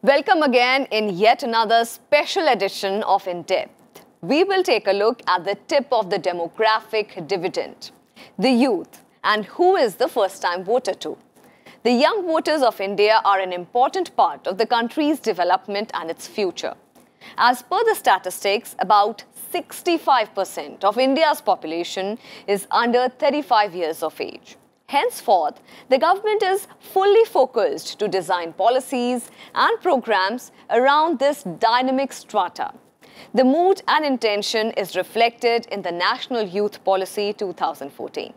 Welcome again in yet another special edition of In Depth. We will take a look at the tip of the demographic dividend, the youth, and who is the first-time voter too. The young voters of India are an important part of the country's development and its future. As per the statistics, about 65% of India's population is under 35 years of age. Henceforth, the government is fully focused to design policies and programs around this dynamic strata. The mood and intention is reflected in the National Youth Policy 2014.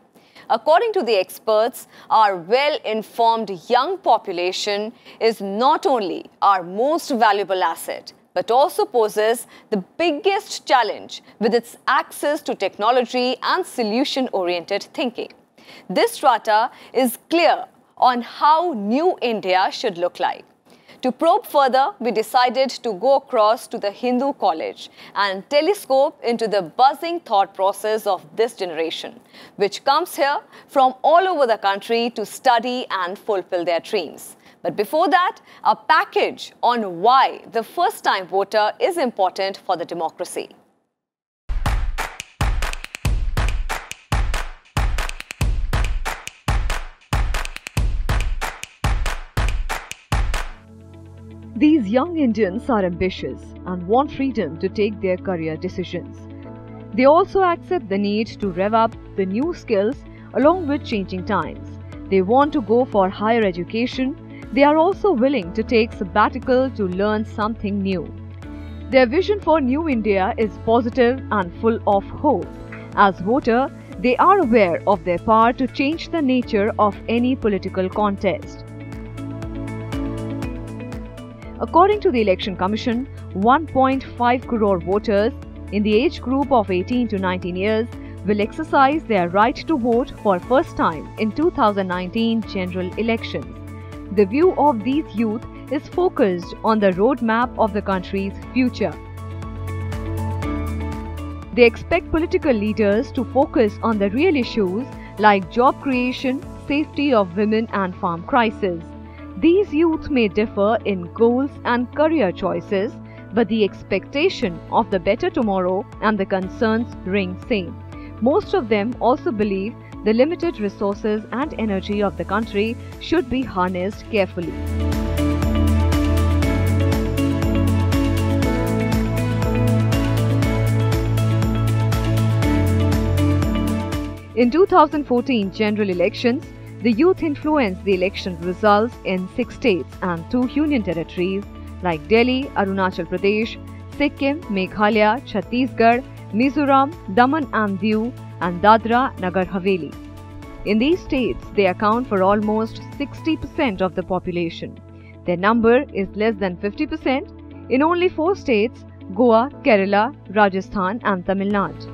According to the experts, our well-informed young population is not only our most valuable asset, but also poses the biggest challenge with its access to technology and solution-oriented thinking. This strata is clear on how new India should look like. To probe further, we decided to go across to the Hindu College and telescope into the buzzing thought process of this generation, which comes here from all over the country to study and fulfill their dreams. But before that, a package on why the first-time voter is important for the democracy. These young Indians are ambitious and want freedom to take their career decisions. They also accept the need to rev up the new skills along with changing times. They want to go for higher education. They are also willing to take sabbatical to learn something new. Their vision for New India is positive and full of hope. As voters, they are aware of their power to change the nature of any political contest. According to the Election Commission, 1.5 crore voters in the age group of 18 to 19 years will exercise their right to vote for first time in 2019 general elections. The view of these youth is focused on the roadmap of the country's future. They expect political leaders to focus on the real issues like job creation, safety of women and farm crisis. These youth may differ in goals and career choices, but the expectation of the better tomorrow and the concerns ring same. Most of them also believe the limited resources and energy of the country should be harnessed carefully. In 2014 general elections, the youth influenced the election results in 6 states and 2 union territories like Delhi, Arunachal Pradesh, Sikkim, Meghalaya, Chhattisgarh, Mizoram, Daman and Diu, and Dadra Nagar Haveli. In these states, they account for almost 60% of the population. Their number is less than 50% in only 4 states: Goa, Kerala, Rajasthan, and Tamil Nadu.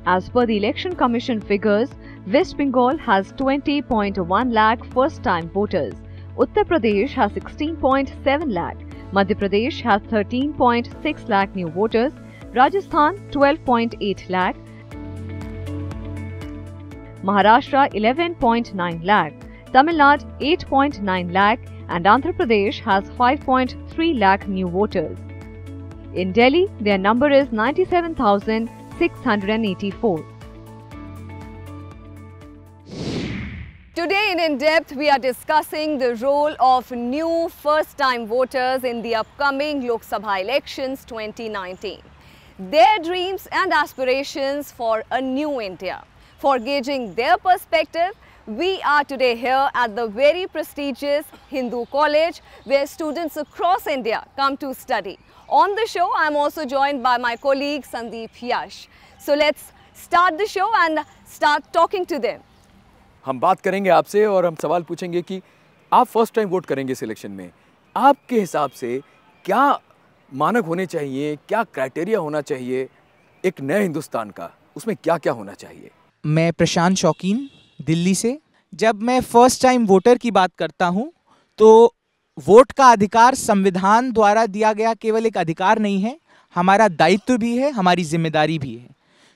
As per the Election Commission figures, West Bengal has 20.1 lakh first-time voters. Uttar Pradesh has 16.7 lakh. Madhya Pradesh has 13.6 lakh new voters. Rajasthan 12.8 lakh. Maharashtra 11.9 lakh. Tamil Nadu 8.9 lakh. And Andhra Pradesh has 5.3 lakh new voters. In Delhi, their number is 97,684. Today in Depth, we are discussing the role of new first-time voters in the upcoming Lok Sabha elections 2019. Their dreams and aspirations for a new India. For gauging their perspective, we are today here at the very prestigious Hindu College, where students across India come to study. On the show, I am also joined by my colleague Sandeep Yash. So let's start the show and start talking to them. हम बात करेंगे आपसे और हम सवाल पूछेंगे कि आप फर्स्ट टाइम वोट करेंगे इस इलेक्शन में, आपके हिसाब से क्या मानक होने चाहिए, क्या क्राइटेरिया होना चाहिए एक नए हिंदुस्तान का, उसमें क्या क्या होना चाहिए? मैं प्रशांत शौकीन, दिल्ली से। जब मैं फर्स्ट टाइम वोटर की बात करता हूं तो वोट का अधिकार संविधान द्वारा दिया गया केवल एक अधिकार नहीं है, हमारा दायित्व भी है, हमारी जिम्मेदारी भी है।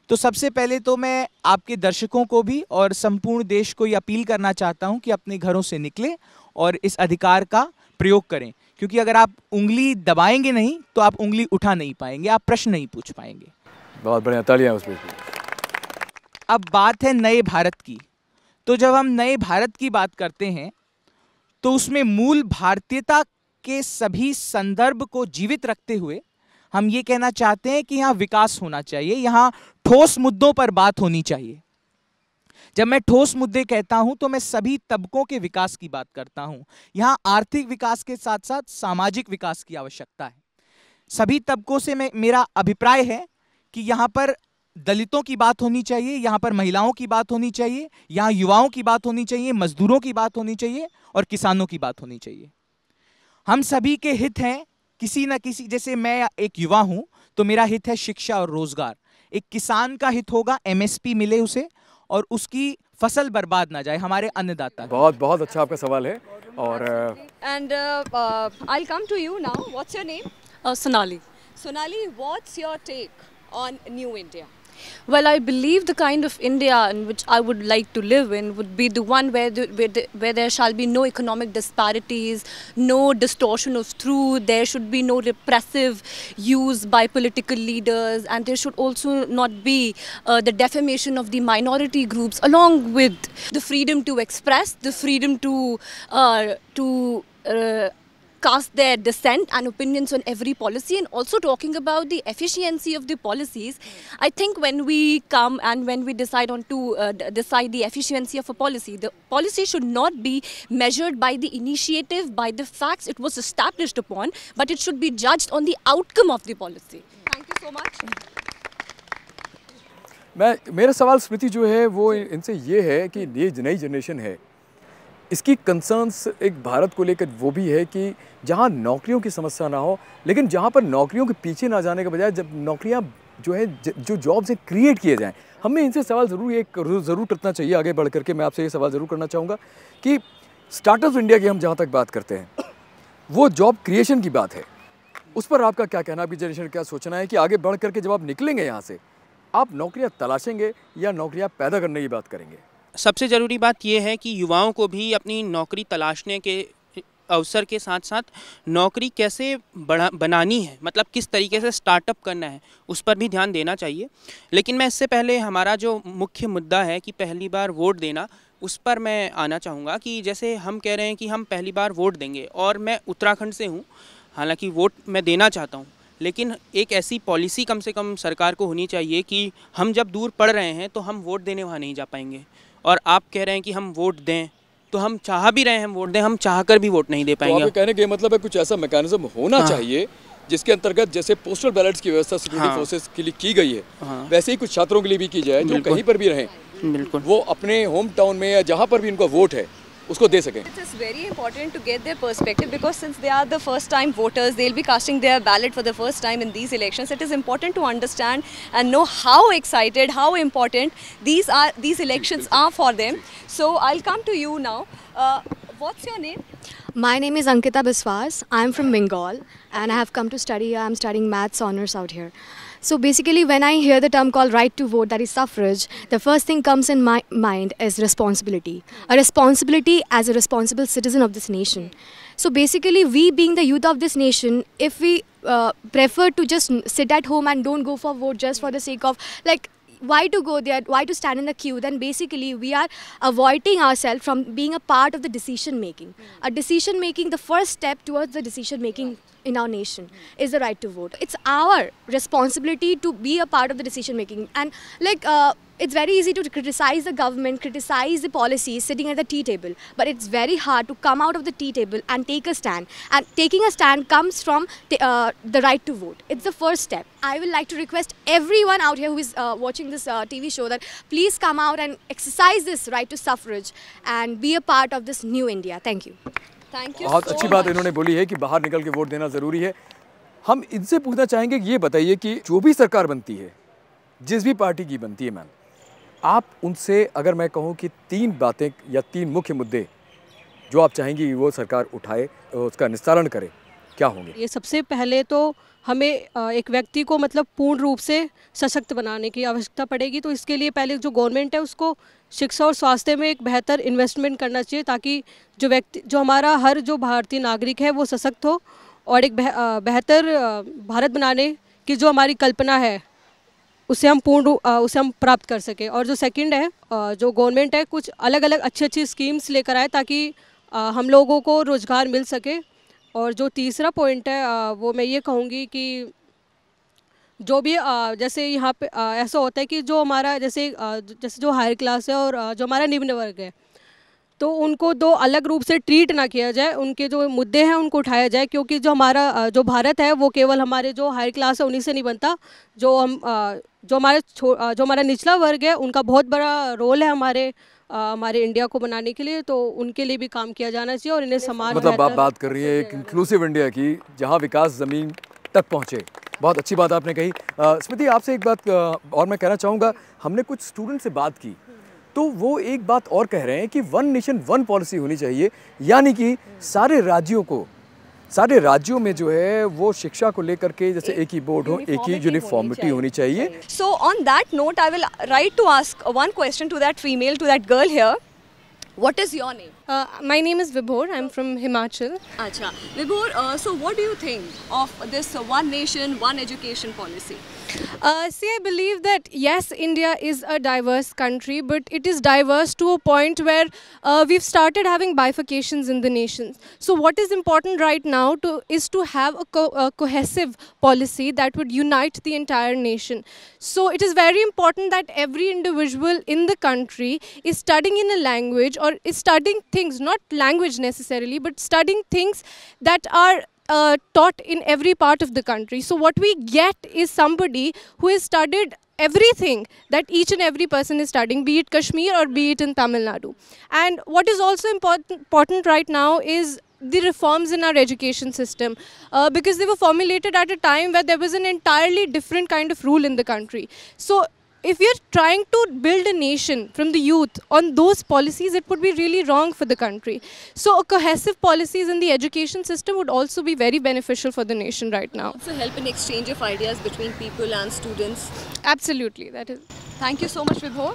तो सबसे पहले तो मैं आपके दर्शकों को भी और संपूर्ण देश को ये अपील करना चाहता हूं कि अपने घरों से निकलें और इस अधिकार का प्रयोग करें, क्योंकि अगर आप उंगली दबाएंगे नहीं तो आप उंगली उठा नहीं पाएंगे, आप प्रश्न नहीं पूछ पाएंगे। बहुत बढ़िया, तालियां उस पर। अब बात है नए भारत की। तो जब हम नए भारत की बात करते हैं तो उसमें मूल भारतीयता के सभी संदर्भ को जीवित रखते हुए हम ये कहना चाहते हैं कि यहाँ विकास होना चाहिए, यहाँ ठोस मुद्दों पर बात होनी चाहिए। जब मैं ठोस मुद्दे कहता हूं तो मैं सभी तबकों के विकास की बात करता हूं। यहाँ आर्थिक विकास के साथ साथ सामाजिक विकास की आवश्यकता है। सभी तबकों से मेरा अभिप्राय है कि यहाँ पर दलितों की बात होनी चाहिए, यहाँ पर महिलाओं की बात होनी चाहिए, यहाँ युवाओं की बात होनी चाहिए, मजदूरों की बात होनी चाहिए और किसानों की बात होनी चाहिए। हम सभी के हित हैं किसी न किसी, जैसे मैं एक युवा हूं तो मेरा हित है शिक्षा और रोजगार। एक किसान का हित होगा एमएसपी मिले उसे और उसकी फसल बर्बाद ना जाए, हमारे अन्नदाता। बहुत बहुत अच्छा आपका सवाल है। और And I'll come to you now. What's your name? Sonali. Sonali, what's your take on New India? Well, I believe the kind of India in which I would like to live in would be the one where there shall be no economic disparities, no distortion of truth, there should be no repressive use by political leaders, and there should also not be the defamation of the minority groups, along with the freedom to express, the freedom to cast their dissent and opinions on every policy, and also talking about the efficiency of the policies. I think when we come and when we decide on to decide the efficiency of a policy, the policy should not be measured by the initiative, by the facts it was established upon, but it should be judged on the outcome of the policy. Thank you so much. मेरा सवाल स्मृति जो है वो इनसे ये है कि ये नई जनरेशन है, इसकी कंसर्न्स एक भारत को लेकर वो भी है कि जहाँ नौकरियों की समस्या ना हो, लेकिन जहाँ पर नौकरियों के पीछे ना जाने के बजाय जब नौकरियाँ जो है जो जॉब से क्रिएट किए जाएं, हमें इनसे सवाल ज़रूर करना चाहिए। आगे बढ़ करके मैं आपसे ये सवाल ज़रूर करना चाहूँगा कि स्टार्टअप इंडिया की हम जहाँ तक बात करते हैं वो जॉब क्रिएशन की बात है, उस पर आपका क्या कहना, आपकी जनरेशन क्या सोचना है कि आगे बढ़ करके जब आप निकलेंगे यहाँ से आप नौकरियाँ तलाशेंगे या नौकरियाँ पैदा करने की बात करेंगे? सबसे ज़रूरी बात यह है कि युवाओं को भी अपनी नौकरी तलाशने के अवसर के साथ साथ नौकरी कैसे बनानी है, मतलब किस तरीके से स्टार्टअप करना है, उस पर भी ध्यान देना चाहिए। लेकिन मैं इससे पहले हमारा जो मुख्य मुद्दा है कि पहली बार वोट देना, उस पर मैं आना चाहूँगा कि जैसे हम कह रहे हैं कि हम पहली बार वोट देंगे, और मैं उत्तराखंड से हूँ, हालांकि वोट मैं देना चाहता हूँ, लेकिन एक ऐसी पॉलिसी कम से कम सरकार को होनी चाहिए कि हम जब दूर पड़ रहे हैं तो हम वोट देने वहाँ नहीं जा पाएंगे। और आप कह रहे हैं कि हम वोट दें, तो हम चाह भी रहे हैं हम वोट दें, हम चाह कर भी वोट नहीं दे पाएंगे। तो आपके कहने का मतलब है कुछ ऐसा मैकेनिज्म होना चाहिए जिसके अंतर्गत जैसे पोस्टल बैलेट्स की व्यवस्था सिक्योरिटी फोर्सेस के लिए की गई है, वैसे ही कुछ छात्रों के लिए भी की जाए जो कहीं पर भी रहें, बिल्कुल वो अपने होम टाउन में या जहाँ पर भी उनका वोट है उसको दे सकें। It is very important to get their perspective because since they are the first time voters, they'll be casting their ballot for the first time in these elections. It is important to understand and know how excited, how important these elections are for them. So I'll come to you now. What's your name? My name is Ankita Biswas. I'm from Bengal and I have come to study. I'm studying maths honors out here. So basically when I hear the term called right to vote, that is suffrage, the first thing comes in my mind is responsibility. A responsibility as a responsible citizen of this nation. So basically we being the youth of this nation, if we prefer to just sit at home and don't go for vote just for the sake of like, why to go there, why to stand in the queue, then basically we are avoiding ourselves from being a part of the decision making. A decision making, the first step towards the decision making in our nation is the right to vote. It's our responsibility to be a part of the decision making, and like it's very easy to criticize the government, criticize the policies sitting at the tea table, but it's very hard to come out of the tea table and take a stand, and taking a stand comes from the right to vote. It's the first step. I would like to request everyone out here who is watching this TV show that please come out and exercise this right to suffrage and be a part of this new India. Thank you. Thank you. बहुत so अच्छी बात much. इन्होंने बोली है कि बाहर निकल के वोट देना ज़रूरी है। हम इनसे पूछना चाहेंगे कि ये बताइए कि जो भी सरकार बनती है, जिस भी पार्टी की बनती है मैम, आप उनसे अगर मैं कहूँ कि 3 बातें या 3 मुख्य मुद्दे जो आप चाहेंगी वो सरकार उठाए, उसका निस्तारण करे, क्या होंगे? ये सबसे पहले तो हमें एक व्यक्ति को मतलब पूर्ण रूप से सशक्त बनाने की आवश्यकता पड़ेगी। तो इसके लिए पहले जो गवर्नमेंट है उसको शिक्षा और स्वास्थ्य में एक बेहतर इन्वेस्टमेंट करना चाहिए, ताकि जो हमारा हर जो भारतीय नागरिक है वो सशक्त हो और एक बेहतर भारत बनाने की जो हमारी कल्पना है उसे हम प्राप्त कर सकें। और जो सेकंड है, जो गवर्नमेंट है कुछ अलग अलग अच्छी स्कीम्स लेकर आए ताकि हम लोगों को रोज़गार मिल सके। और जो तीसरा पॉइंट है वो मैं ये कहूँगी कि जो भी जैसे यहाँ पे ऐसा होता है कि जो हमारा जैसे जो हायर क्लास है और जो हमारा निम्न वर्ग है, तो उनको दो अलग रूप से ट्रीट ना किया जाए, उनके जो मुद्दे हैं उनको उठाया जाए, क्योंकि जो हमारा जो भारत है वो केवल हमारे जो हायर क्लास है उन्हीं से नहीं बनता। जो हमारा निचला वर्ग है उनका बहुत बड़ा रोल है हमारे इंडिया को बनाने के लिए, तो उनके लिए भी काम किया जाना चाहिए और इन्हें समान मतलब आप बात कर रही है एक इंक्लूसिव इंडिया की, जहाँ विकास ज़मीन तक पहुँचे। बहुत अच्छी बात आपने कही। स्मृति, आपसे एक बात और मैं कहना चाहूँगा, हमने कुछ स्टूडेंट से बात की तो वो एक बात और कह रहे हैं कि वन नेशन वन पॉलिसी होनी चाहिए, यानी कि सारे राज्यों में जो है वो शिक्षा को लेकर के जैसे एक ही बोर्ड हो, एक ही यूनिफॉर्मिटी होनी चाहिए। So on that note, I will like to ask one question to that female, to that girl here. What is your name? My name is Vibhor. I'm from Himachal. Acha. Vibhor, so what do you think of this one nation, one education policy? See, I believe that yes, India is a diverse country, but it is diverse to a point where we've started having bifurcations in the nations. So what is important right now is to have a cohesive policy that would unite the entire nation. So it is very important that every individual in the country is studying in a language, or is studying things, not language necessarily, but studying things that are taught in every part of the country. So what we get is somebody who has studied everything that each and every person is studying, be it Kashmir or be it in Tamil Nadu. And what is also important right now is the reforms in our education system, because they were formulated at a time where there was an entirely different kind of rule in the country. So if we are trying to build a nation from the youth on those policies, it would be really wrong for the country. So cohesive policies in the education system would also be very beneficial for the nation right now. Also help in exchange of ideas between people and students. Absolutely, that is. Thank you so much, Vibhor.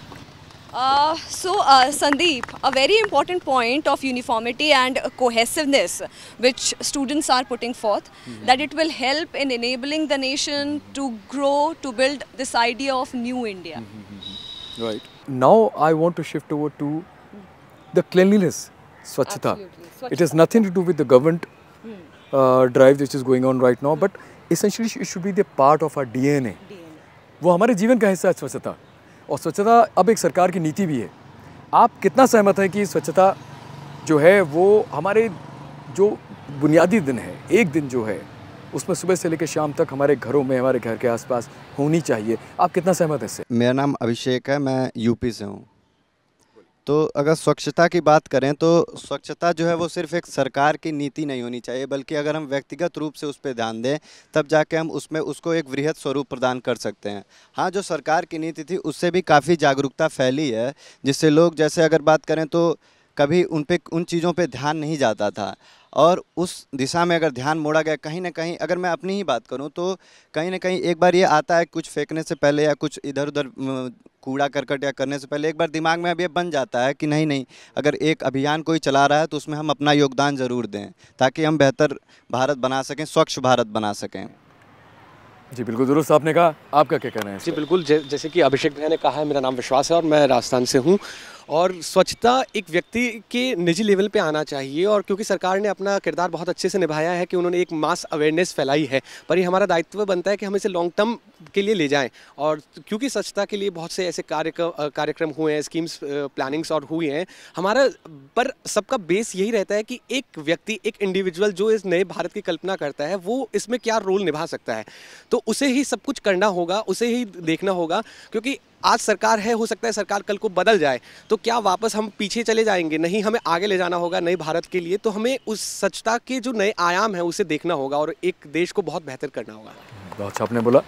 Sandeep, a very important point of uniformity and cohesiveness which students are putting forth, that it will help in enabling the nation to grow, to build this idea of new India. Right. Now I want to shift over to the cleanliness, Swachhata. It has nothing to do with the government drive which is going on right now, but essentially it should be the part of our DNA. वो हमारे जीवन का हिस्सा है स्वच्छता, और स्वच्छता अब एक सरकार की नीति भी है। आप कितना सहमत हैं कि स्वच्छता जो है वो हमारे जो बुनियादी दिन है, एक दिन जो है उसमें सुबह से लेकर शाम तक हमारे घरों में, हमारे घर के आसपास होनी चाहिए? आप कितना सहमत हैं इससे? मेरा नाम अभिषेक है, मैं यूपी से हूँ। तो अगर स्वच्छता की बात करें तो स्वच्छता जो है वो सिर्फ एक सरकार की नीति नहीं होनी चाहिए, बल्कि अगर हम व्यक्तिगत रूप से उस पर ध्यान दें तब जाके हम उसको एक वृहद स्वरूप प्रदान कर सकते हैं। हाँ, जो सरकार की नीति थी उससे भी काफ़ी जागरूकता फैली है, जिससे लोग, जैसे अगर बात करें तो कभी उन चीज़ों पे ध्यान नहीं जाता था, और उस दिशा में अगर ध्यान मोड़ा गया कहीं ना कहीं, अगर मैं अपनी ही बात करूं तो कहीं ना कहीं एक बार ये आता है, कुछ फेंकने से पहले या कुछ इधर उधर कूड़ा करकट या करने से पहले एक बार दिमाग में अब ये बन जाता है कि नहीं, अगर एक अभियान कोई चला रहा है तो उसमें हम अपना योगदान ज़रूर दें, ताकि हम बेहतर भारत बना सकें, स्वच्छ भारत बना सकें। जी बिल्कुल दुरुस्त आपने कहा। आपका क्या कहना है? जी बिल्कुल, जैसे कि अभिषेक भैया ने कहा है, मेरा नाम विश्वास है और मैं राजस्थान से हूँ। और स्वच्छता एक व्यक्ति के निजी लेवल पे आना चाहिए, और क्योंकि सरकार ने अपना किरदार बहुत अच्छे से निभाया है कि उन्होंने एक मास अवेयरनेस फैलाई है, पर ये हमारा दायित्व बनता है कि हम इसे लॉन्ग टर्म के लिए ले जाएं। और क्योंकि स्वच्छता के लिए बहुत से ऐसे कार्यक्रम हुए हैं, स्कीम्स प्लानिंग्स और हुई हैं हमारा, पर सबका बेस यही रहता है कि एक व्यक्ति, एक इंडिविजुअल जो इस नए भारत की कल्पना करता है वो इसमें क्या रोल निभा सकता है, तो उसे ही सब कुछ करना होगा, उसे ही देखना होगा। क्योंकि आज सरकार है, हो सकता है सरकार कल को बदल जाए, तो क्या वापस हम पीछे चले जाएंगे? नहीं, हमें आगे ले जाना होगा नए भारत के लिए। तो हमें उस स्वच्छता के जो नए आयाम हैं उसे देखना होगा और एक देश को बहुत बेहतर करना होगा। बहुत अच्छा आपने बोला।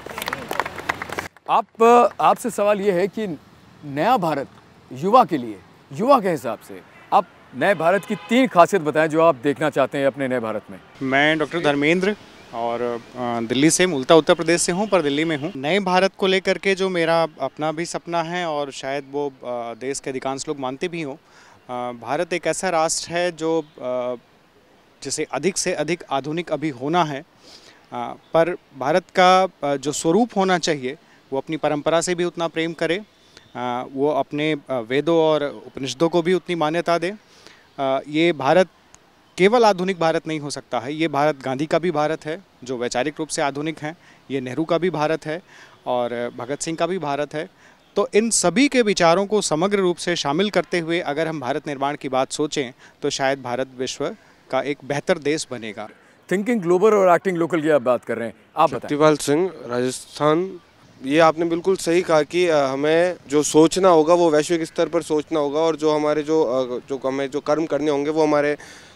आपसे सवाल ये है कि नया भारत युवा के लिए, युवा के हिसाब से आप नए भारत की 3 खासियत बताएं जो आप देखना चाहते हैं अपने नए भारत में। मैं डॉक्टर धर्मेंद्र और दिल्ली से, मूलतः उत्तर प्रदेश से हूं पर दिल्ली में हूं। नए भारत को लेकर के जो मेरा अपना भी सपना है और शायद वो देश के अधिकांश लोग मानते भी हों, भारत एक ऐसा राष्ट्र है जो जिसे अधिक से अधिक आधुनिक अभी होना है, पर भारत का जो स्वरूप होना चाहिए वो अपनी परंपरा से भी उतना प्रेम करे, वो अपने वेदों और उपनिषदों को भी उतनी मान्यता दे। ये भारत केवल आधुनिक भारत नहीं हो सकता है, ये भारत गांधी का भी भारत है जो वैचारिक रूप से आधुनिक है, ये नेहरू का भी भारत है और भगत सिंह का भी भारत है। तो इन सभी के विचारों को समग्र रूप से शामिल करते हुए अगर हम भारत निर्माण की बात सोचें तो शायद भारत विश्व का एक बेहतर देश बनेगा। थिंकिंग ग्लोबल और एक्टिंग लोकल की आप बात कर रहे हैं, आप बताएं। सत्यपाल सिंह, राजस्थान। ये आपने बिल्कुल सही कहा कि हमें जो सोचना होगा वो वैश्विक स्तर पर सोचना होगा और जो हमारे जो हमें जो कर्म करने होंगे वो हमारे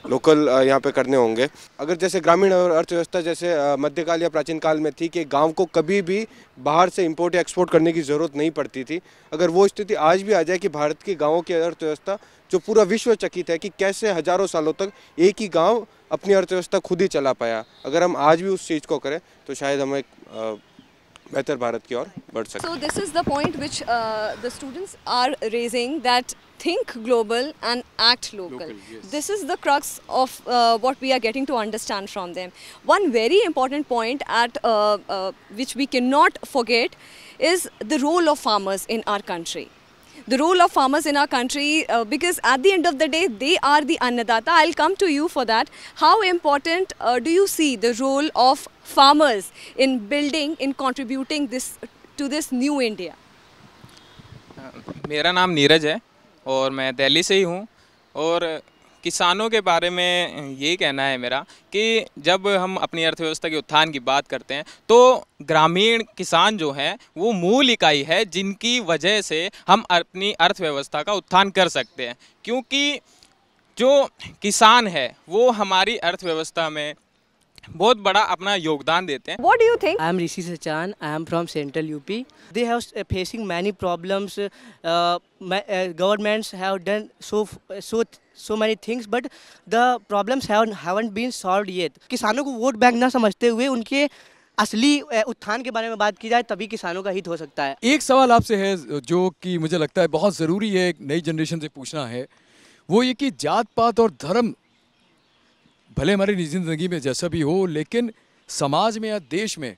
लोकल यहाँ पे करने होंगे। अगर जैसे ग्रामीण अर्थव्यवस्था जैसे मध्यकाल या प्राचीन काल में थी कि गांव को कभी भी बाहर से इंपोर्ट या एक्सपोर्ट करने की ज़रूरत नहीं पड़ती थी, अगर वो स्थिति आज भी आ जाए कि भारत की गाँवों की अर्थव्यवस्था जो पूरा विश्व चकित है कि कैसे हज़ारों सालों तक एक ही गाँव अपनी अर्थव्यवस्था खुद ही चला पाया, अगर हम आज भी उस चीज़ को करें तो शायद हम एक बेहतर भारत की ओर बढ़ सकते हैं। So this is the point which the students are raising, that think global and act local. Yes. This is the crux of what we are getting to understand from them. One very important point which we cannot forget is the role of farmers in our country. The role of farmers in our country, because at the end of the day, they are the Annadata. I'll come to you for that. How important do you see the role of farmers in building, in contributing to this new India? मेरा नाम नीरज है और मैं दिल्ली से ही हूँ और किसानों के बारे में यही कहना है मेरा कि जब हम अपनी अर्थव्यवस्था के उत्थान की बात करते हैं तो ग्रामीण किसान जो हैं वो मूल इकाई है जिनकी वजह से हम अपनी अर्थव्यवस्था का उत्थान कर सकते हैं, क्योंकि जो किसान है वो हमारी अर्थव्यवस्था में बहुत बड़ा अपना योगदान देते हैं। What do you think? I am Rishi Sachan. I am from Central UP. They have facing many problems. Governments have done so many things, but the problems haven't been solved yet. किसानों को vote bank ना समझते हुए उनके असली उत्थान के बारे में बात की जाए तभी किसानों का हित हो सकता है। एक सवाल आपसे है जो कि मुझे लगता है बहुत ज़रूरी है एक नई जनरेशन से पूछना है, वो ये कि जात पात और धर्म भले हमारी निजी जिंदगी में जैसा भी हो, लेकिन समाज में या देश में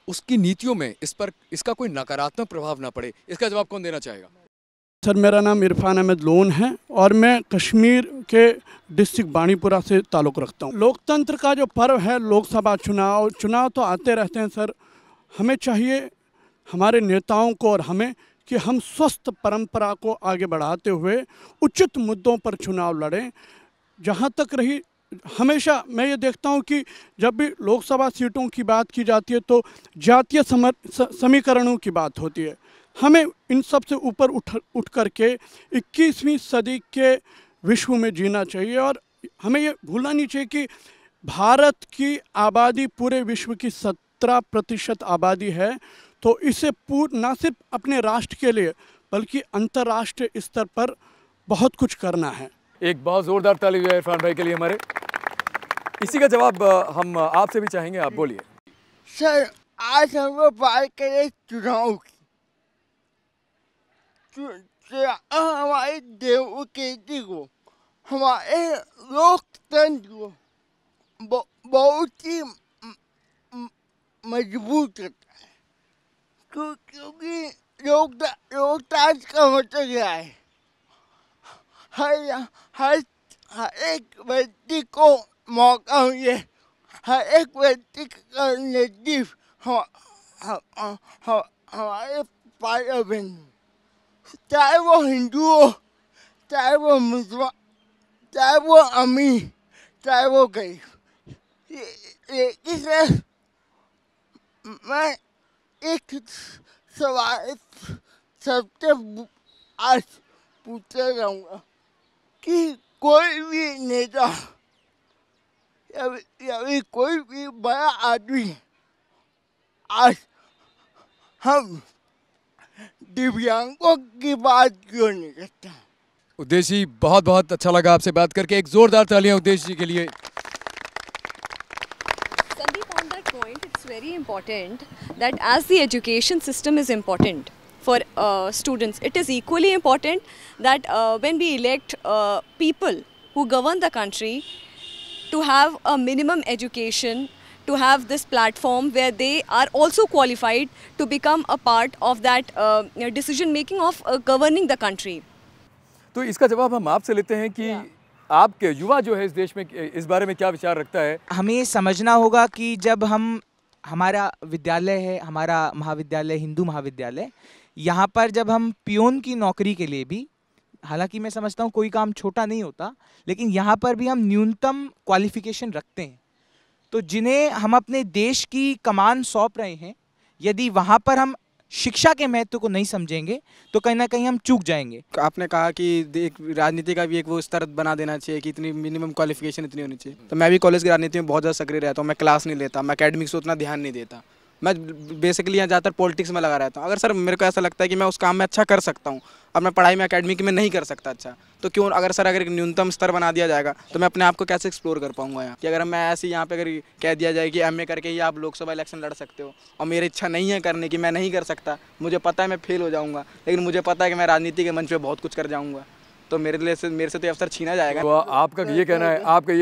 उसकी नीतियों में इसका कोई नकारात्मक प्रभाव ना पड़े, इसका जवाब कौन देना चाहेगा? सर, मेरा नाम इरफान अहमद लोन है और मैं कश्मीर के डिस्ट्रिक्ट बानीपुरा से ताल्लुक़ रखता हूँ। लोकतंत्र का जो पर्व है लोकसभा चुनाव तो आते रहते हैं सर। हमें चाहिए हमारे नेताओं को और हमें कि हम स्वस्थ परंपरा को आगे बढ़ाते हुए उचित मुद्दों पर चुनाव लड़ें। जहाँ तक रही, हमेशा मैं ये देखता हूँ कि जब भी लोकसभा सीटों की बात की जाती है तो जातीय समीकरणों की बात होती है। हमें इन सब से ऊपर उठ करके 21वीं सदी के विश्व में जीना चाहिए और हमें ये भूलना नहीं चाहिए कि भारत की आबादी पूरे विश्व की 17% आबादी है, तो इसे न सिर्फ अपने राष्ट्र के लिए बल्कि अंतर्राष्ट्रीय स्तर पर बहुत कुछ करना है। एक बहुत ज़ोरदार ताली है इरफान भाई के लिए हमारे। इसी का जवाब हम आपसे भी चाहेंगे, आप बोलिए। सर, आज हम लोग बात करें चुनाव की। हमारे डेमोक्रेसी को, हमारे लोकतंत्र को बहुत ही मजबूत करता है, क्योंकि लोकतंत्र का मतलब क्या है? हर एक व्यक्ति को मौका मिले, हर एक व्यक्ति का नजदीक हमारे पार्लियामेंट, चाहे वो हिंदू हो, चाहे वो मुसलमान, चाहे वो अमीर, चाहे वो गरीब। लेकिन मैं एक सवाल सबसे आज पूछना चाहूँगा कि कोई भी नेता या कोई भी बड़ा आदमी, आज हम दिव्यांगों की बात क्यों नहीं करता? उद्देश जी, बहुत बहुत अच्छा लगा आपसे बात करके। एक जोरदार तालियां उद्देश जी के लिए। Sandeep, on that point, it's very important that as the education system is important for students, it is equally important that when we elect people who govern the country, to have a minimum education, to have this platform where they are also qualified to become a part of that decision making of governing the country. तो इसका जवाब हम आपसे लेते हैं कि आपके युवा जो है इस देश में इस बारे में क्या विचार रखता है। हमें समझना होगा कि जब हमारा विद्यालय है, हमारा महाविद्यालय, हिंदू महाविद्यालय, यहाँ पर जब हम पियोन की नौकरी के लिए भी, हालांकि मैं समझता हूँ कोई काम छोटा नहीं होता, लेकिन यहाँ पर भी हम न्यूनतम क्वालिफिकेशन रखते हैं। तो जिन्हें हम अपने देश की कमान सौंप रहे हैं, यदि वहाँ पर हम शिक्षा के महत्व को नहीं समझेंगे तो कहीं ना कहीं हम चूक जाएंगे। आपने कहा कि एक राजनीति का भी एक वो स्तर बना देना चाहिए कि इतनी मिनिमम क्वालिफिकेशन इतनी होनी चाहिए। तो मैं भी कॉलेज की राजनीति में बहुत ज़्यादा सक्रिय रहता हूँ। मैं क्लास नहीं लेता, मैं एकेडमिक्स को उतना ध्यान नहीं देता, मैं बेसिकली यहाँ ज़्यादातर पॉलिटिक्स में लगा रहता हूँ। अगर सर मेरे को ऐसा लगता है कि मैं उस काम में अच्छा कर सकता हूँ और मैं पढ़ाई में एकेडमिक में नहीं कर सकता अच्छा, तो क्यों अगर एक न्यूनतम स्तर बना दिया जाएगा तो मैं अपने आप को कैसे एक्सप्लोर कर पाऊंगा यहाँ कि अगर मैं ऐसे यहाँ पे अगर कह दिया जाए कि एमए करके ही आप लोकसभा इलेक्शन लड़ सकते हो और मेरी इच्छा नहीं है करने की, मैं नहीं कर सकता, मुझे पता है मैं फेल हो जाऊँगा, लेकिन मुझे पता है कि मैं राजनीति के मंच पर बहुत कुछ कर जाऊँगा, तो मेरे से तो अवसर छीना जाएगा। तो आपका ये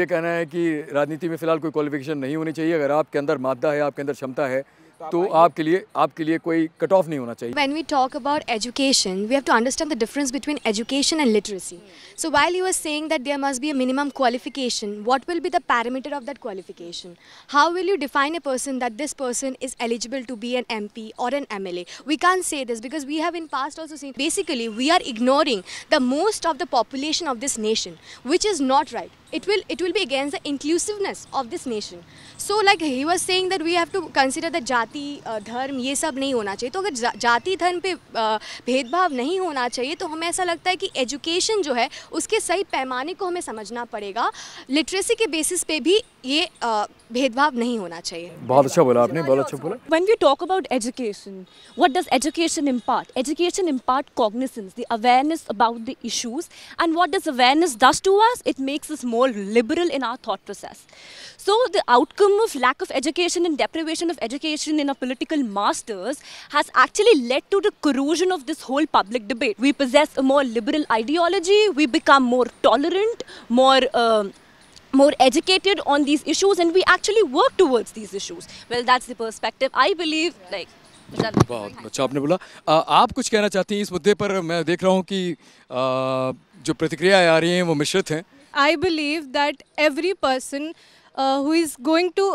कहना है कि राजनीति में फिलहाल कोई क्वालिफिकेशन नहीं होनी चाहिए। अगर आपके अंदर मादा है, आपके अंदर क्षमता है, तो आपके लिए कोई कट ऑफ नहीं होना चाहिए। When we talk about education, we have to understand the difference between education and literacy. So while you were saying that there must be a minimum qualification, what will be the parameter of that qualification? How will you define a person that this person is eligible to be an MP or an MLA? We can't say this because we have in past also seen, basically we are ignoring the most of the population of this nation, which is not right. It will be against the inclusiveness of this nation. So like he was saying that we have to consider that जाति धर्म ये सब नहीं होना चाहिए। तो अगर जाति धर्म पे भेदभाव नहीं होना चाहिए तो हमें ऐसा लगता है कि एजुकेशन जो है उसके सही पैमाने को हमें समझना पड़ेगा। लिटरेसी के बेसिस पे भी ये भेदभाव नहीं होना चाहिए। बहुत अच्छा बोला आपने, बहुत अच्छा बोला। When we talk about education, what does education impart? Education impart cognizance, the awareness about the issues, and what does awareness does to us? It makes us more liberal in our thought process. So the outcome of lack of education and deprivation of education in our political masters has actually led to the corrosion of this whole public debate. We possess a more liberal ideology, we become more tolerant, more educated on these issues, and we actually work towards these issues. Well, that's the perspective I believe. बहुत अच्छा आपने बोला। आप कुछ कहना चाहती हैं इस मुद्दे पर? मैं देख रहा हूँ कि जो प्रतिक्रियाएं आ रही हैं वो मिश्रित हैं। I believe that every person who is going to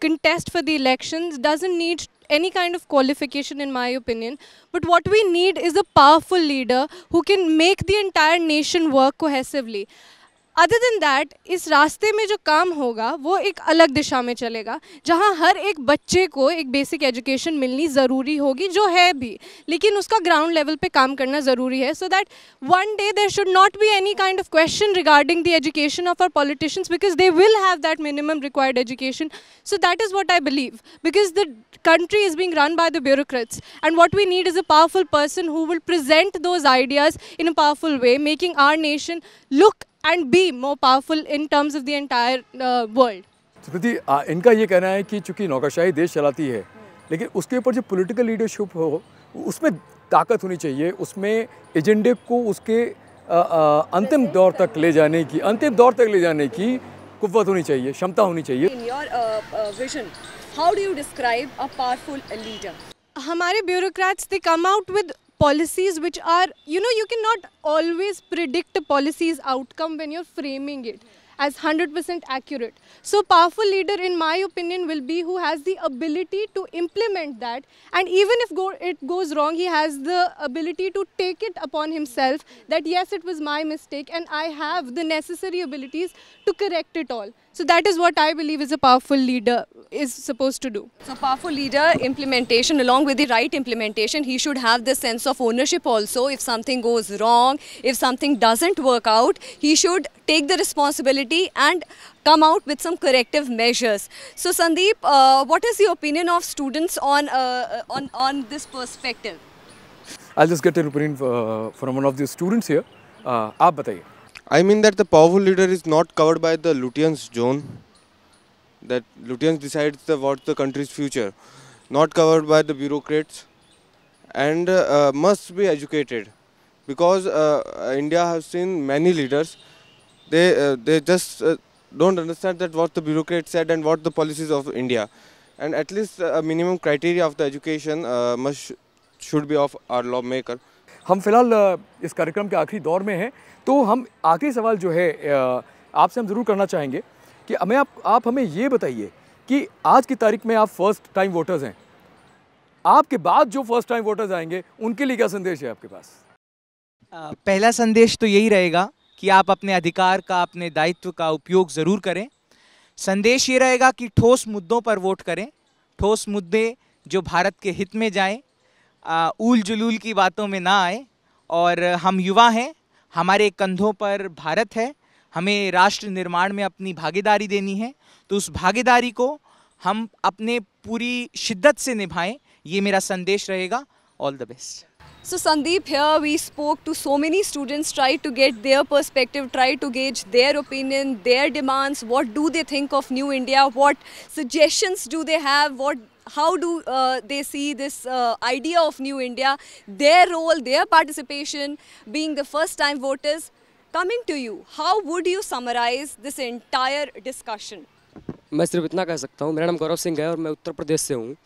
contest for the elections doesn't need any kind of qualification, in my opinion. But what we need is a powerful leader who can make the entire nation work cohesively. Other than that, इस रास्ते में जो काम होगा वो एक अलग दिशा में चलेगा, जहाँ हर एक बच्चे को एक बेसिक एजुकेशन मिलनी ज़रूरी होगी, जो है भी, लेकिन उसका ग्राउंड लेवल पे काम करना ज़रूरी है, so that one day there should not be any kind of question regarding the education of our politicians, because they will have that minimum required education. So that is what I believe, because the country is being run by the bureaucrats, and what we need is a powerful person who will present those ideas in a powerful way, making our nation look and be more powerful in terms of the entire world. स्मृति, इनका ये कहना है कि चूंकि नौकरशाही देश चलाती है, लेकिन उसके ऊपर जो पॉलिटिकल लीडरशिप हो उसमें ताकत होनी चाहिए, उसमें एजेंडे को उसके अंतिम दौर तक ले जाने की कुव्वत होनी चाहिए, क्षमता होनी चाहिए। In your vision, how do you describe a powerful leader? हमारे bureaucrats, they come out with policies which are, you cannot always predict a policy's outcome when you're framing it as 100% accurate. So powerful leader, in my opinion, will be who has the ability to implement that, and even if it goes wrong, he has the ability to take it upon himself that yes, it was my mistake and I have the necessary abilities to correct it all. So that is what I believe is a powerful leader is supposed to do. So powerful leader implementation, along with the right implementation, he should have this sense of ownership also. If something goes wrong, if something doesn't work out, he should take the responsibility and come out with some corrective measures. So Sandeep, what is your opinion of students on this perspective? I'll just get an opinion from one of the students here. आप बताइए। I mean that the powerful leader is not covered by the Lutyens zone. That Lutyens decides what's the country's future, not covered by the bureaucrats, and must be educated, because India has seen many leaders. They just don't understand that what the bureaucrats said and what the policies of India, and at least a minimum criteria of the education should be of our lawmaker. हम फिलहाल इस कार्यक्रम के आखिरी दौर में हैं, तो हम आखिरी सवाल जो है आपसे हम ज़रूर करना चाहेंगे कि आप हमें ये बताइए कि आज की तारीख में आप फर्स्ट टाइम वोटर्स हैं, आपके बाद जो फर्स्ट टाइम वोटर्स आएंगे उनके लिए क्या संदेश है आपके पास? पहला संदेश तो यही रहेगा कि आप अपने अधिकार का, अपने दायित्व का उपयोग ज़रूर करें। संदेश ये रहेगा कि ठोस मुद्दों पर वोट करें, ठोस मुद्दे जो भारत के हित में जाएं, ऊल जुलूल की बातों में ना आए। और हम युवा हैं, हमारे कंधों पर भारत है, हमें राष्ट्र निर्माण में अपनी भागीदारी देनी है, तो उस भागीदारी को हम अपने पूरी शिद्दत से निभाएं, ये मेरा संदेश रहेगा। All the best. So Sandeep, here we spoke to so many students, tried to get their perspective, tried to gauge their opinion, their demands, what do they think of New India, what suggestions do they have, how do they see this idea of New India, their role, their participation, being the first time voters. Coming to you, how would you summarize this entire discussion? मैं सिर्फ इतना कह सकता हूँ, मेरा नाम गौरव सिंह है और मैं उत्तर प्रदेश से हूँ।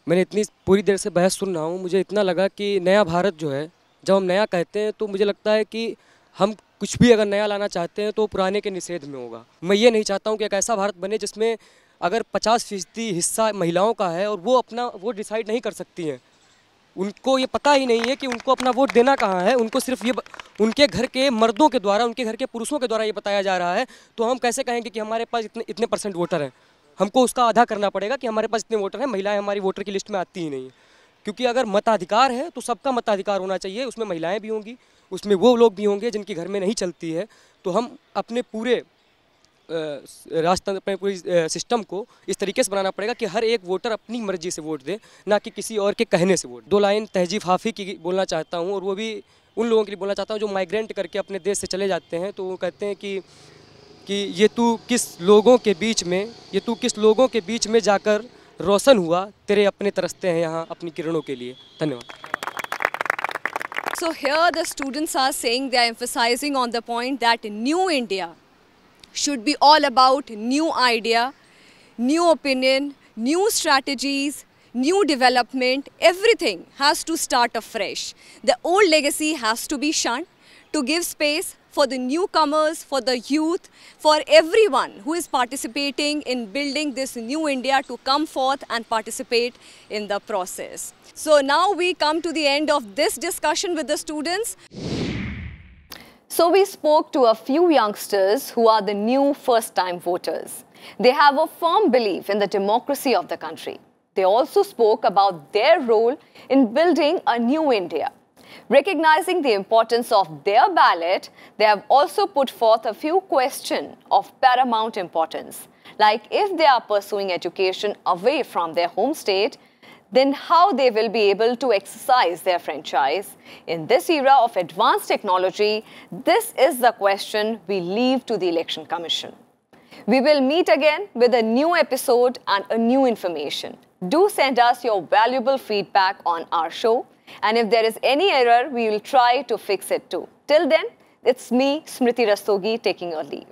मैंने इतनी पूरी देर से बहस सुन रहा हूँ, मुझे इतना लगा कि नया भारत जो है, जब हम नया कहते हैं तो मुझे लगता है कि हम कुछ भी अगर नया लाना चाहते हैं तो पुराने के निषेध में होगा। मैं ये नहीं चाहता हूँ कि एक ऐसा भारत बने जिसमें अगर 50% हिस्सा महिलाओं का है और वो अपना वोट डिसाइड नहीं कर सकती हैं, उनको ये पता ही नहीं है कि उनको अपना वोट देना कहाँ है, उनको सिर्फ ये उनके घर के मर्दों के द्वारा, उनके घर के पुरुषों के द्वारा ये बताया जा रहा है। तो हम कैसे कहेंगे कि हमारे पास इतने % वोटर हैं? हमको उसका आधा करना पड़ेगा कि हमारे पास इतने वोटर हैं, महिलाएं हमारी वोटर की लिस्ट में आती ही नहीं, क्योंकि अगर मताधिकार है तो सबका मताधिकार होना चाहिए, उसमें महिलाएं भी होंगी, उसमें वो लोग भी होंगे जिनके घर में नहीं चलती है। तो हम अपने पूरे राजतंत्र, अपने पूरी सिस्टम को इस तरीके से बनाना पड़ेगा कि हर एक वोटर अपनी मर्जी से वोट दे, ना कि किसी और के कहने से वोट। 2 लाइन तहजीब हाफी की बोलना चाहता हूँ, और वो भी उन लोगों के लिए बोलना चाहता हूँ जो माइग्रेंट करके अपने देश से चले जाते हैं। तो वो कहते हैं कि ये तू किस लोगों के बीच में जाकर रोशन हुआ, तेरे अपने तरसते हैं यहाँ अपनी किरणों के लिए। धन्यवाद। So here the students are saying, they are emphasizing on the point that New India should be all about new idea, new opinion, new strategies, new development. Everything has to start afresh. The old legacy has to be shunned to give space for the newcomers, for the youth, for everyone who is participating in building this new India to come forth and participate in the process. So now we come to the end of this discussion with the students. So we spoke to a few youngsters who are the new first-time voters. They have a firm belief in the democracy of the country. They also spoke about their role in building a new India. Recognizing the importance of their ballot, they have also put forth a few questions of paramount importance, like if they are pursuing education away from their home state, then how they will be able to exercise their franchise. In this era of advanced technology, this is the question we leave to the Election Commission. We will meet again with a new episode and a new information. Do send us your valuable feedback on our show. And if there is any error, we will try to fix it too. Till then, it's me, Smriti Rastogi, taking your leave.